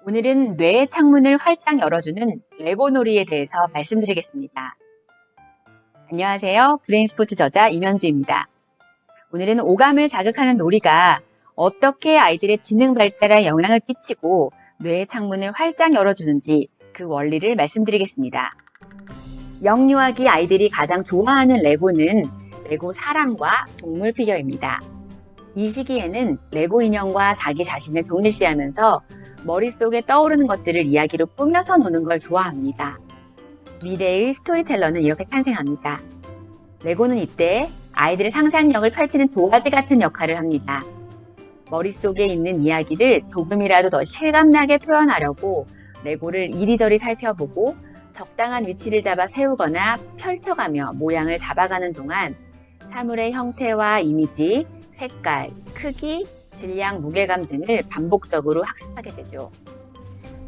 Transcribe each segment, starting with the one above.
오늘은 뇌의 창문을 활짝 열어주는 레고 놀이에 대해서 말씀드리겠습니다. 안녕하세요. 브레인스포츠 저자 임현주입니다. 오늘은 오감을 자극하는 놀이가 어떻게 아이들의 지능 발달에 영향을 끼치고 뇌의 창문을 활짝 열어주는지 그 원리를 말씀드리겠습니다. 영유아기 아이들이 가장 좋아하는 레고는 레고 사람과 동물 피겨입니다. 이 시기에는 레고 인형과 자기 자신을 동일시하면서 머릿속에 떠오르는 것들을 이야기로 꾸며서 노는 걸 좋아합니다. 미래의 스토리텔러는 이렇게 탄생합니다. 레고는 이때 아이들의 상상력을 펼치는 도화지 같은 역할을 합니다. 머릿속에 있는 이야기를 조금이라도 더 실감나게 표현하려고 레고를 이리저리 살펴보고 적당한 위치를 잡아 세우거나 펼쳐가며 모양을 잡아가는 동안 사물의 형태와 이미지, 색깔, 크기, 질량, 무게감 등을 반복적으로 학습하게 되죠.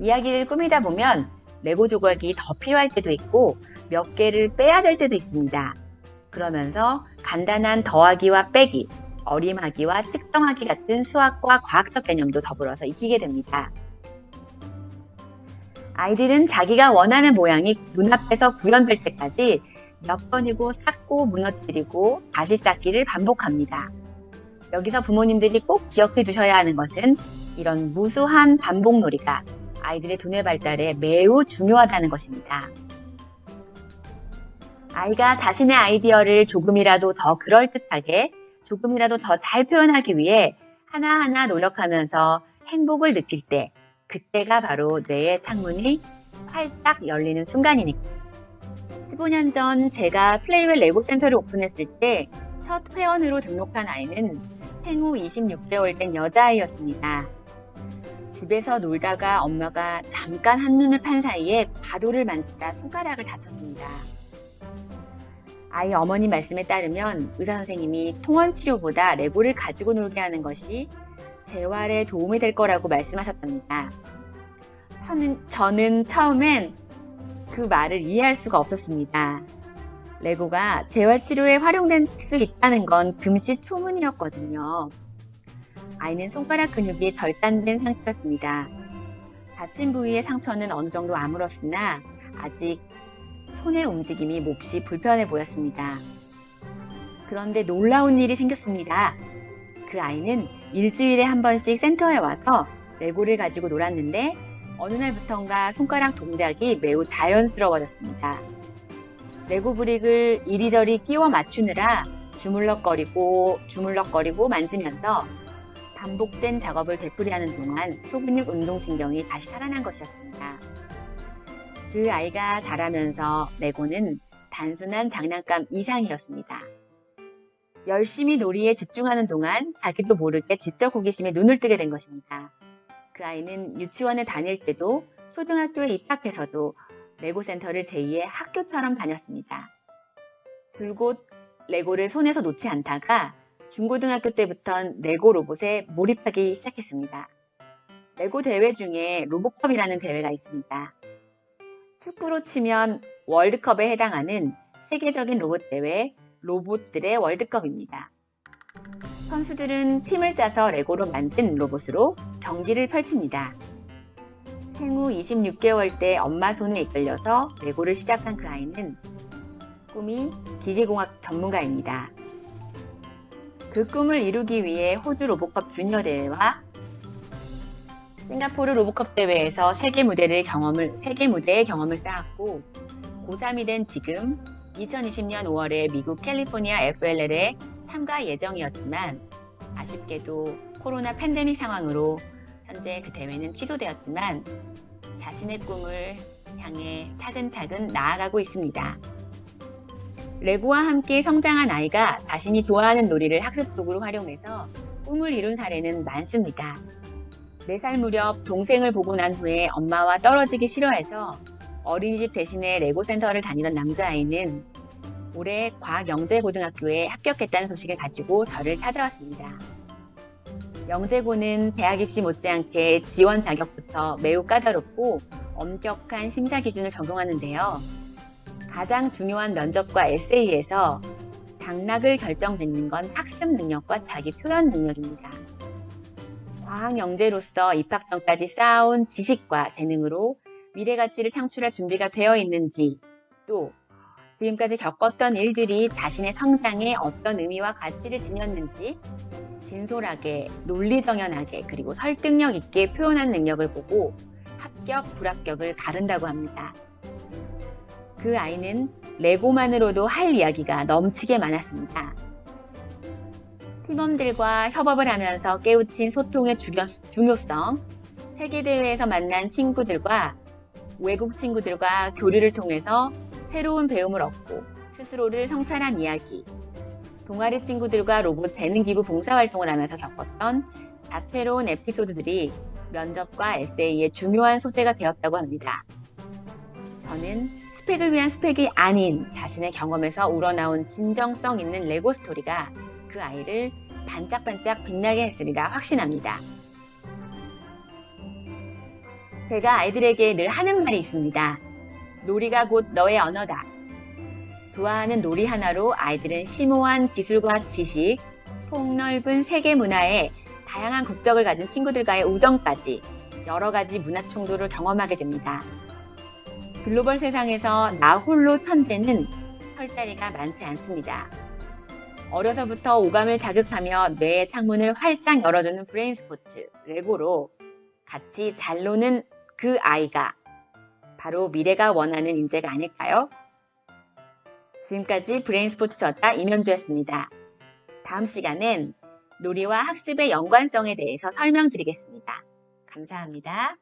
이야기를 꾸미다 보면 레고 조각이 더 필요할 때도 있고 몇 개를 빼야 될 때도 있습니다. 그러면서 간단한 더하기와 빼기, 어림하기와 측정하기 같은 수학과 과학적 개념도 더불어서 익히게 됩니다. 아이들은 자기가 원하는 모양이 눈앞에서 구현될 때까지 몇 번이고 쌓고 무너뜨리고 다시 쌓기를 반복합니다. 여기서 부모님들이 꼭 기억해 두셔야 하는 것은 이런 무수한 반복놀이가 아이들의 두뇌 발달에 매우 중요하다는 것입니다. 아이가 자신의 아이디어를 조금이라도 더 그럴듯하게, 조금이라도 더 잘 표현하기 위해 하나하나 노력하면서 행복을 느낄 때, 그때가 바로 뇌의 창문이 활짝 열리는 순간이니까. 15년 전 제가 플레이웰 레고 센터를 오픈했을 때 첫 회원으로 등록한 아이는 생후 26개월 된 여자아이였습니다. 집에서 놀다가 엄마가 잠깐 한눈을 판 사이에 과도를 만지다 손가락을 다쳤습니다. 아이 어머니 말씀에 따르면 의사 선생님이 통원치료보다 레고를 가지고 놀게 하는 것이 재활에 도움이 될 거라고 말씀하셨답니다. 저는 처음엔 그 말을 이해할 수가 없었습니다. 레고가 재활치료에 활용될 수 있다는 건 금시초문이었거든요. 아이는 손가락 근육이 절단된 상태였습니다. 다친 부위의 상처는 어느 정도 아물었으나 아직 손의 움직임이 몹시 불편해 보였습니다. 그런데 놀라운 일이 생겼습니다. 그 아이는 일주일에 한 번씩 센터에 와서 레고를 가지고 놀았는데 어느 날부턴가 손가락 동작이 매우 자연스러워졌습니다. 레고 브릭을 이리저리 끼워 맞추느라 주물럭거리고 만지면서 반복된 작업을 되풀이하는 동안 소근육 운동신경이 다시 살아난 것이었습니다. 그 아이가 자라면서 레고는 단순한 장난감 이상이었습니다. 열심히 놀이에 집중하는 동안 자기도 모르게 지적 호기심에 눈을 뜨게 된 것입니다. 그 아이는 유치원에 다닐 때도 초등학교에 입학해서도 레고 센터를 제2의 학교처럼 다녔습니다. 줄곧 레고를 손에서 놓지 않다가 중고등학교 때부턴 레고 로봇에 몰입하기 시작했습니다. 레고 대회 중에 로봇컵이라는 대회가 있습니다. 축구로 치면 월드컵에 해당하는 세계적인 로봇 대회, 로봇들의 월드컵입니다. 선수들은 팀을 짜서 레고로 만든 로봇으로 경기를 펼칩니다. 생후 26개월 때 엄마 손에 이끌려서 레고를 시작한 그 아이는 꿈이 기계공학 전문가입니다. 그 꿈을 이루기 위해 호주 로봇컵 주니어 대회와 싱가포르 로봇컵 대회에서 세계 무대의 경험을 쌓았고 고3이 된 지금 2020년 5월에 미국 캘리포니아 FLL에 참가 예정이었지만 아쉽게도 코로나 팬데믹 상황으로 현재 그 대회는 취소되었지만 자신의 꿈을 향해 차근차근 나아가고 있습니다. 레고와 함께 성장한 아이가 자신이 좋아하는 놀이를 학습 도구로 활용해서 꿈을 이룬 사례는 많습니다. 4살 무렵 동생을 보고 난 후에 엄마와 떨어지기 싫어해서 어린이집 대신에 레고 센터를 다니던 남자아이는 올해 과학영재고등학교에 합격했다는 소식을 가지고 저를 찾아왔습니다. 영재고는 대학 입시 못지않게 지원 자격부터 매우 까다롭고 엄격한 심사 기준을 적용하는데요. 가장 중요한 면접과 에세이에서 당락을 결정짓는 건 학습 능력과 자기 표현 능력입니다. 과학 영재로서 입학 전까지 쌓아온 지식과 재능으로 미래 가치를 창출할 준비가 되어 있는지, 또 지금까지 겪었던 일들이 자신의 성장에 어떤 의미와 가치를 지녔는지 진솔하게, 논리정연하게, 그리고 설득력 있게 표현하는 능력을 보고 합격, 불합격을 가른다고 합니다. 그 아이는 레고만으로도 할 이야기가 넘치게 많았습니다. 팀원들과 협업을 하면서 깨우친 소통의 중요성, 세계대회에서 만난 친구들과 외국 친구들과 교류를 통해서 새로운 배움을 얻고 스스로를 성찰한 이야기, 동아리 친구들과 로봇 재능기부 봉사활동을 하면서 겪었던 다채로운 에피소드들이 면접과 에세이의 중요한 소재가 되었다고 합니다. 저는 스펙을 위한 스펙이 아닌 자신의 경험에서 우러나온 진정성 있는 레고 스토리가 그 아이를 반짝반짝 빛나게 했으리라 확신합니다. 제가 아이들에게 늘 하는 말이 있습니다. 놀이가 곧 너의 언어다. 좋아하는 놀이 하나로 아이들은 심오한 기술과 지식, 폭넓은 세계 문화에 다양한 국적을 가진 친구들과의 우정까지 여러 가지 문화 충돌을 경험하게 됩니다. 글로벌 세상에서 나 홀로 천재는 설 자리가 많지 않습니다. 어려서부터 오감을 자극하며 뇌의 창문을 활짝 열어주는 브레인 스포츠, 레고로 같이 잘 노는 그 아이가 바로 미래가 원하는 인재가 아닐까요? 지금까지 브레인 스포츠 저자 임현주였습니다. 다음 시간엔 놀이와 학습의 연관성에 대해서 설명드리겠습니다. 감사합니다.